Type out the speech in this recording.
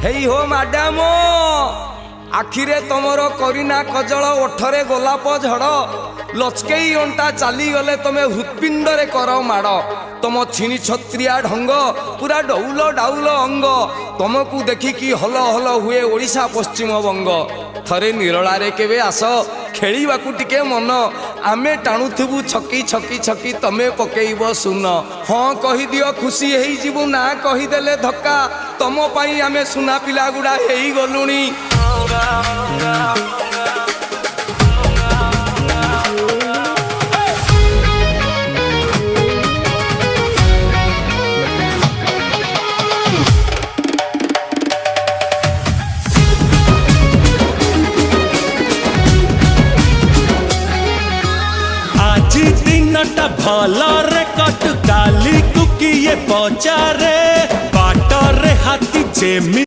हेई हो मैडम आखिरे तुमर करीना कजल ओठरे गोलाप झड़ लचकेई अंटा चली गले तुम हृत्पिंडरे कर माड़ तुम छिनी छत्रिया ढंग पूरा डौल डाउल अंग तुमको देखिकी हल हल हुए ओडिशा पश्चिम बंग थरे निरलारे केबे आस खेलिबाकू टिके मन आमे टाणुथुबु छकी छकी छकी तमे पकेइब सुन हाँ कही दियो खुशी हेई जीवु ना कहीदेले धक्का तम पाई आमे सुना पिला गुड़ा हेई गलुणी। आज दिनटा भल रे कट काली कुकिए पचारे बाटरे हाथी जेमी